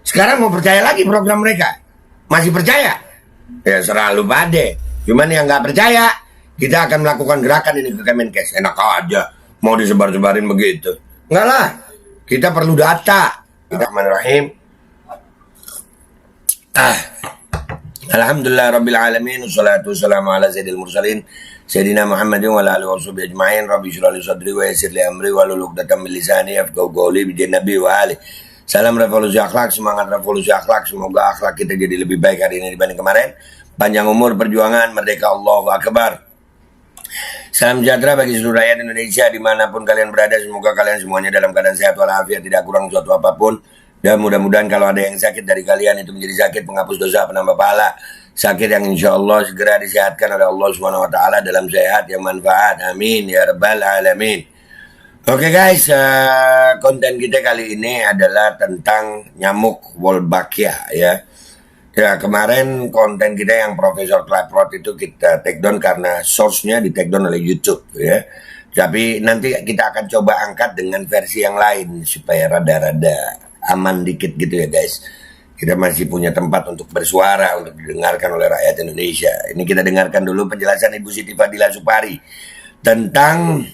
Sekarang mau percaya lagi program mereka? Masih percaya? Ya selalu pade. Cuman yang nggak percaya, kita akan melakukan gerakan ini ke Kemenkes. Enak aja, mau disebar-sebarin begitu. Enggak lah, kita perlu data. Bismillahirrahmanirrahim. Alhamdulillah Rabbil Alamin. Wassalatu wassalamu ala sayyidil mursalin Sayyidina Muhammadin wa ala alihi wa sahbihi ajma'in. Rabbi shrah li sadri wa yassir li amri wa hlul 'uqdatam min lisani yafqahu qawli. Bi Nabi wa ali. Salam revolusi akhlak, semangat revolusi akhlak. Semoga akhlak kita jadi lebih baik hari ini dibanding kemarin. Panjang umur, perjuangan, merdeka, Allahu Akbar. Salam sejahtera bagi seluruh rakyat Indonesia dimanapun kalian berada. Semoga kalian semuanya dalam keadaan sehat walafiat, tidak kurang suatu apapun. Dan mudah-mudahan kalau ada yang sakit dari kalian itu menjadi sakit penghapus dosa, penambah pahala. Sakit yang insya Allah segera disehatkan oleh Allah Subhanahu Wa Taala dalam sehat yang manfaat. Amin ya Rabbal Alamin. Oke guys, konten kita kali ini adalah tentang nyamuk Wolbachia ya. Ya kemarin konten kita yang Profesor Klaproth itu kita take down karena source-nya di take down oleh YouTube ya. Tapi nanti kita akan coba angkat dengan versi yang lain supaya rada-rada aman dikit gitu ya guys. Kita masih punya tempat untuk bersuara, untuk didengarkan oleh rakyat Indonesia. Ini kita dengarkan dulu penjelasan Ibu Siti Fadila Supari tentang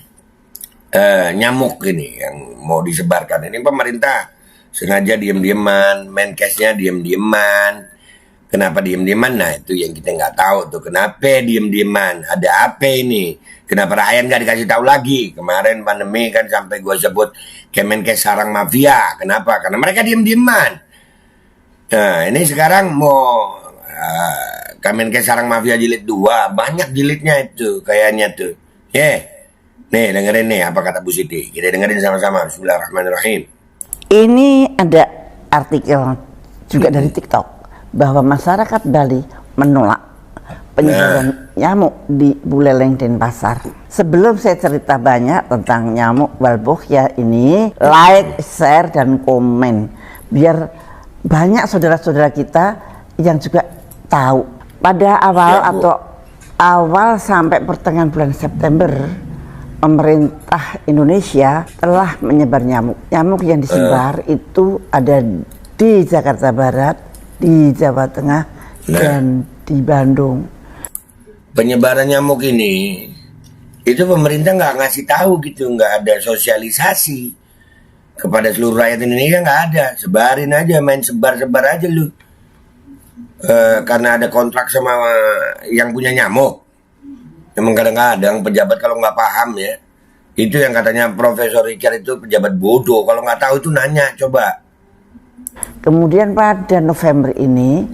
nyamuk ini yang mau disebarkan. Ini pemerintah sengaja diem-dieman, Menkesnya diem-dieman. Kenapa diem-dieman? Nah itu yang kita nggak tahu tuh. Kenapa diem-dieman? Ada apa ini? Kenapa rakyat nggak dikasih tahu lagi? Kemarin pandemi kan sampai gue sebut Kemenkes sarang mafia. Kenapa? Karena mereka diem-dieman. Nah ini sekarang mau Kemenkes sarang mafia jilid 2. Banyak jilidnya itu kayaknya tuh. Nih dengerin nih apa kata Bu Siti. Kita dengerin sama-sama. Bismillahirrahmanirrahim. Ini ada artikel juga dari TikTok bahwa masyarakat Bali menolak penyebaran nyamuk di Buleleng Denpasar. Sebelum saya cerita banyak tentang nyamuk Wolbachia ini, like, share, dan komen biar banyak saudara-saudara kita yang juga tahu. Pada awal sampai pertengahan bulan September, pemerintah Indonesia telah menyebar nyamuk. Nyamuk yang disebar itu ada di Jakarta Barat, di Jawa Tengah, dan di Bandung. Penyebaran nyamuk ini, itu pemerintah nggak ngasih tahu gitu, nggak ada sosialisasi kepada seluruh rakyat Indonesia, nggak ada. Sebarin aja, main sebar-sebar aja lu. Karena ada kontrak sama yang punya nyamuk. Emang kadang-kadang pejabat kalau nggak paham ya, itu yang katanya Profesor Richard itu pejabat bodoh. Kalau nggak tahu itu nanya, coba. Kemudian pada November ini,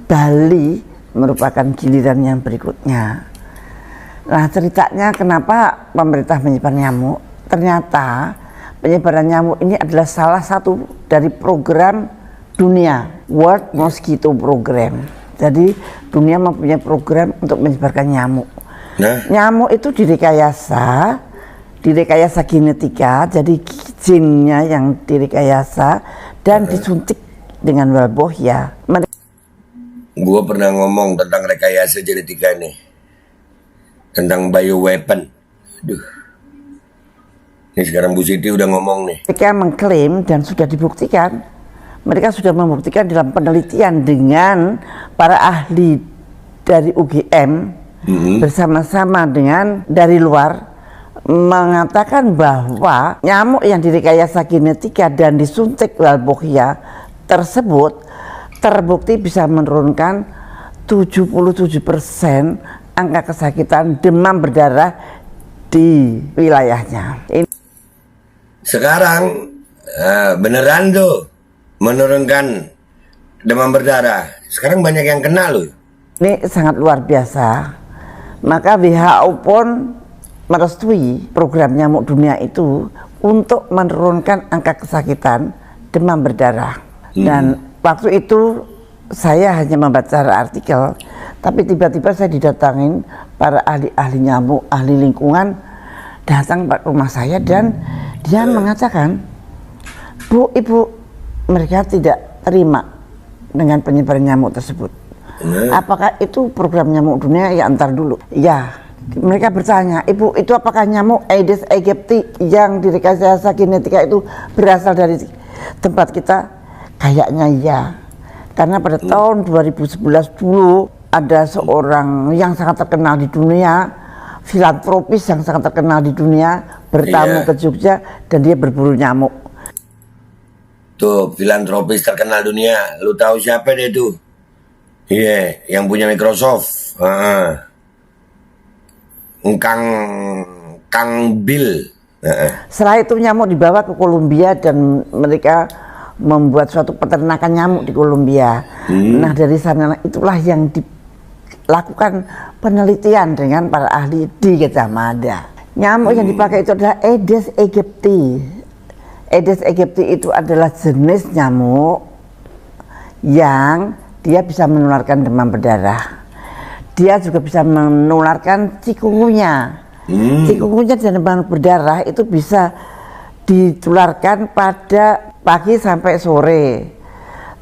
Bali merupakan giliran yang berikutnya. Nah ceritanya kenapa pemerintah menyebar nyamuk? Ternyata penyebaran nyamuk ini adalah salah satu dari program dunia, World Mosquito Program. Jadi dunia mempunyai program untuk menyebarkan nyamuk. Nyamuk itu direkayasa genetika, jadi gennya yang direkayasa dan disuntik dengan Wolbachia. Gue pernah ngomong tentang rekayasa genetika nih, tentang bioweapon. Aduh. Ini sekarang Bu Siti udah ngomong nih. Mereka mengklaim dan sudah dibuktikan. Mereka sudah membuktikan dalam penelitian dengan para ahli dari UGM bersama-sama dengan dari luar mengatakan bahwa nyamuk yang direkayasa genetika dan disuntik Wolbachia tersebut terbukti bisa menurunkan 77% angka kesakitan demam berdarah di wilayahnya. Sekarang beneran tuh menurunkan demam berdarah. Sekarang banyak yang kena loh. Ini sangat luar biasa. Maka WHO pun merestui program nyamuk dunia itu untuk menurunkan angka kesakitan demam berdarah. Dan waktu itu saya hanya membaca artikel, tapi tiba-tiba saya didatangin para ahli-ahli nyamuk, ahli lingkungan datang ke rumah saya dan dia mengatakan, Bu, Ibu, mereka tidak terima dengan penyebaran nyamuk tersebut. Apakah itu program nyamuk dunia? Ya antar dulu. Ya, mereka bertanya, Ibu, itu apakah nyamuk Aedes aegypti yang direkayasa genetika itu berasal dari tempat kita? Kayaknya iya. Karena pada tahun 2011 dulu ada seorang yang sangat terkenal di dunia, filantropis yang sangat terkenal di dunia, bertamu ke Jogja dan dia berburu nyamuk. Tuh, filantropis terkenal dunia. Lu tahu siapa dia tuh? Iya, yang punya Microsoft. Kang Bill. Setelah itu nyamuk dibawa ke Kolombia dan mereka membuat suatu peternakan nyamuk di Kolombia. Nah dari sana itulah yang dilakukan penelitian dengan para ahli di Gajah Mada. Nyamuk yang dipakai itu adalah Aedes aegypti. Aedes aegypti itu adalah jenis nyamuk yang dia bisa menularkan demam berdarah. Dia juga bisa menularkan chikungunya. Chikungunya dan demam berdarah itu bisa ditularkan pada pagi sampai sore.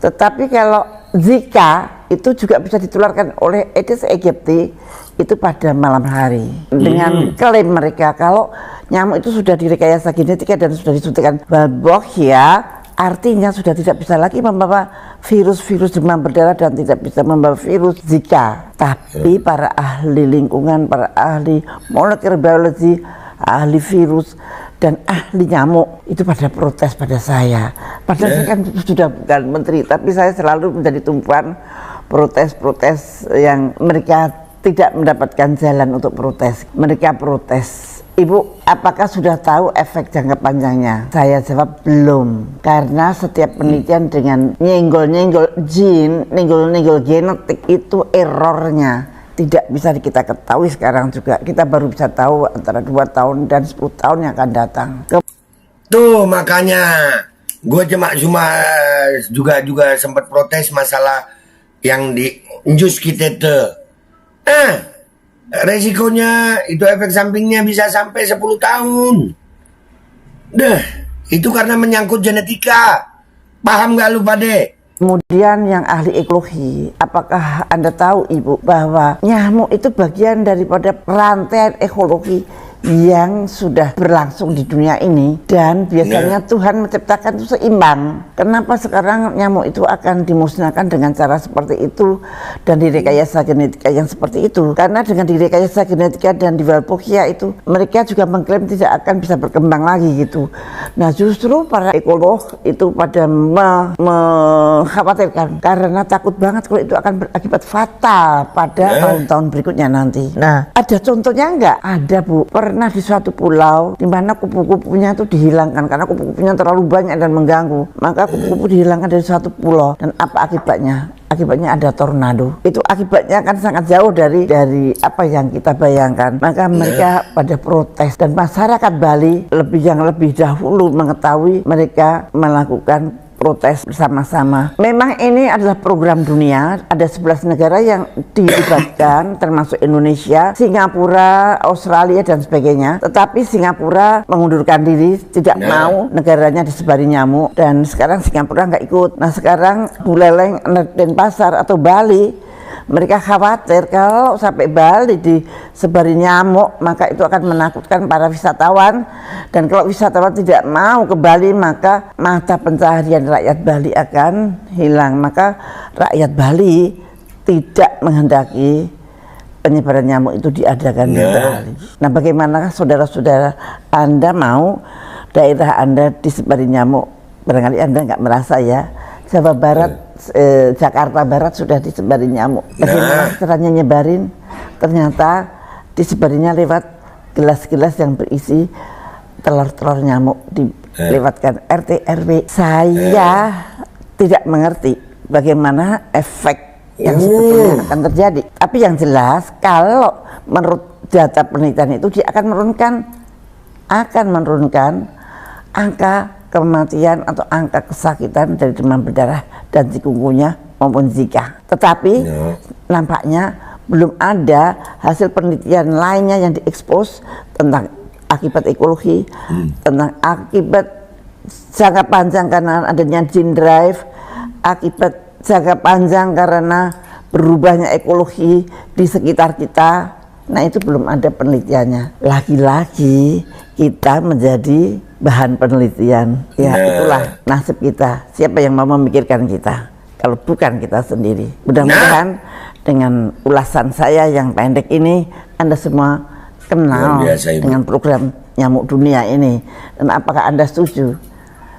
Tetapi kalau Zika itu juga bisa ditularkan oleh Aedes aegypti itu pada malam hari. Dengan klaim mereka kalau nyamuk itu sudah direkayasa genetika dan sudah disuntikkan Walbachia, artinya sudah tidak bisa lagi membawa virus-virus demam berdarah dan tidak bisa membawa virus Zika. Tapi para ahli lingkungan, para ahli molekuler biologi, ahli virus dan ahli nyamuk itu pada protes pada saya. Padahal saya kan sudah bukan menteri, tapi saya selalu menjadi tumpuan protes-protes yang mereka tidak mendapatkan jalan untuk protes. Mereka protes. Ibu, apakah sudah tahu efek jangka panjangnya? Saya jawab belum, karena setiap penelitian dengan nyenggol-nyenggol jin, nyenggol-nyenggol genetik itu errornya tidak bisa kita ketahui sekarang juga. Kita baru bisa tahu antara 2 tahun dan 10 tahun yang akan datang. Tuh makanya gue cuma juga sempat protes masalah yang di jus kita tuh. Resikonya itu efek sampingnya bisa sampai 10 tahun. Itu karena menyangkut genetika. Paham gak lu Pade? Kemudian yang ahli ekologi, apakah Anda tahu Ibu bahwa nyamuk itu bagian daripada rantai ekologi yang sudah berlangsung di dunia ini, dan biasanya Tuhan menciptakan itu seimbang. Kenapa sekarang nyamuk itu akan dimusnahkan dengan cara seperti itu dan direkayasa genetika yang seperti itu? Karena dengan direkayasa genetika dan di Walbachia itu mereka juga mengklaim tidak akan bisa berkembang lagi gitu. Nah justru para ekolog itu pada mengkhawatirkan karena takut banget kalau itu akan berakibat fatal pada tahun-tahun berikutnya nanti. Nah ada contohnya enggak? Ada Bu. Pernah di suatu pulau di mana kupu-kupunya itu dihilangkan karena kupu-kupunya terlalu banyak dan mengganggu, maka kupu-kupu dihilangkan dari suatu pulau. Dan apa akibatnya? Akibatnya ada tornado. Itu akibatnya kan sangat jauh dari apa yang kita bayangkan. Maka mereka pada protes dan masyarakat Bali lebih dahulu mengetahui, mereka melakukan protes bersama-sama. Memang ini adalah program dunia, ada 11 negara yang dilibatkan termasuk Indonesia, Singapura, Australia dan sebagainya. Tetapi Singapura mengundurkan diri, tidak mau negaranya disebari nyamuk, dan sekarang Singapura nggak ikut. Nah sekarang Buleleng, Denpasar atau Bali, mereka khawatir kalau sampai Bali disebari nyamuk maka itu akan menakutkan para wisatawan, dan kalau wisatawan tidak mau ke Bali maka mata pencaharian rakyat Bali akan hilang. Maka rakyat Bali tidak menghendaki penyebaran nyamuk itu diadakan di Bali. Nah bagaimana saudara-saudara Anda mau daerah Anda disebari nyamuk? Barangkali Anda nggak merasa ya. Jawa Barat, Jakarta Barat sudah disebari nyamuk. Bagaimana caranya nyebarin? Ternyata disebarinya lewat gelas-gelas yang berisi telur-telur nyamuk, dilewatkan RT RW. Saya tidak mengerti bagaimana efek yang sebetulnya akan terjadi. Tapi yang jelas kalau menurut data penelitian itu dia akan menurunkan angka kematian atau angka kesakitan dari demam berdarah dan chikungunya maupun Zika. Tetapi nampaknya belum ada hasil penelitian lainnya yang diekspos tentang akibat ekologi, tentang akibat jangka panjang karena adanya gene drive, akibat jangka panjang karena berubahnya ekologi di sekitar kita. Nah itu belum ada penelitiannya. Lagi-lagi kita menjadi bahan penelitian. Ya, Nah. itulah nasib kita. Siapa yang mau memikirkan kita kalau bukan kita sendiri? Mudah-mudahan dengan ulasan saya yang pendek ini Anda semua kenal Luar biasa, Ibu. dengan program Nyamuk Dunia ini. Dan apakah Anda setuju?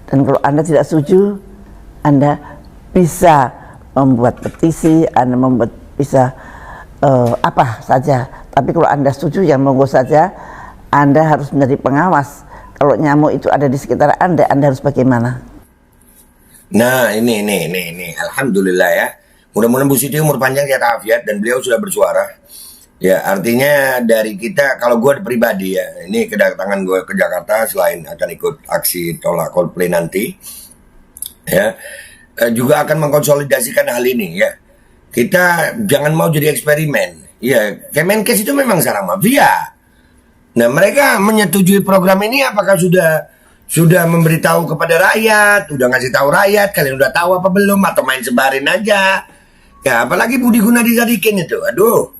Dan kalau Anda tidak setuju, Anda bisa membuat petisi, Anda bisa apa saja. Tapi kalau Anda setuju, ya monggo saja. Anda harus menjadi pengawas. Kalau nyamuk itu ada di sekitar Anda harus bagaimana? Nah, ini. Alhamdulillah ya. Mudah-mudahan Bu Siti umur panjang, sehat afiat, dan beliau sudah bersuara. Ya, artinya dari kita, kalau gue pribadi ya, ini kedatangan gue ke Jakarta selain akan ikut aksi tolak Coldplay nanti, ya, juga akan mengkonsolidasikan hal ini ya. Kita jangan mau jadi eksperimen. Ya, Kemenkes itu memang sarang mafia. Nah, mereka menyetujui program ini apakah sudah memberitahu kepada rakyat, udah ngasih tahu rakyat, kalian udah tahu apa belum, atau main sebarin aja. Ya, apalagi Budi Gunadi Sadikin itu. Aduh.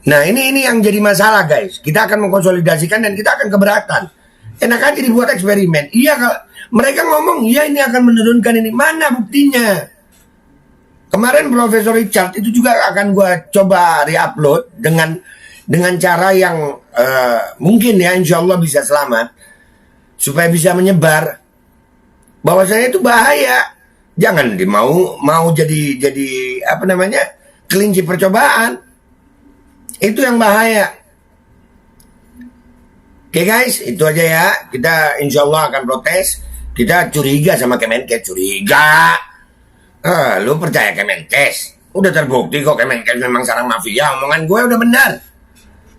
Nah, ini yang jadi masalah, guys. Kita akan mengkonsolidasikan dan kita akan keberatan. Enak aja dibuat eksperimen. Iya, mereka ngomong, iya ini akan menurunkan ini. Mana buktinya? Kemarin Profesor Richard itu juga akan gue coba re-upload dengan cara yang mungkin ya insya Allah bisa selamat, supaya bisa menyebar bahwasanya itu bahaya. Jangan mau jadi apa namanya, kelinci percobaan. Itu yang bahaya. Oke guys, itu aja ya. Kita insya Allah akan protes. Kita curiga sama Kemenkes, curiga. Lu percaya Kemenkes? Udah terbukti kok Kemenkes memang sarang mafia. Omongan gue udah benar.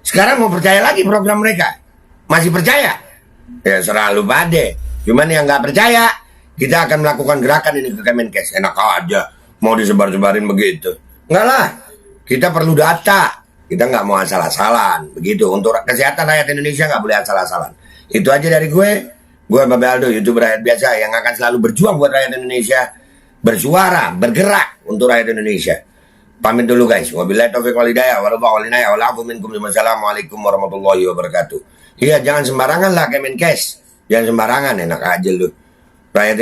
Sekarang mau percaya lagi program mereka? Masih percaya? Ya serah lu pade. Cuman yang nggak percaya, kita akan melakukan gerakan ini ke Kemenkes. Enak aja mau disebar-sebarin begitu. Enggak lah. Kita perlu data. Kita nggak mau asal-asalan. Begitu. Untuk kesehatan rakyat Indonesia nggak boleh asal-asalan. Itu aja dari gue. Gue Babe Aldo, YouTuber rakyat biasa yang akan selalu berjuang buat rakyat Indonesia. Bersuara, bergerak untuk rakyat Indonesia. Pamit dulu guys. Wabillahi taufiq wal hidayah. Wassalamualaikum warahmatullahi wabarakatuh. Iya, jangan sembarangan lah Kemenkes. Jangan sembarangan, enak aja lu. Rakyat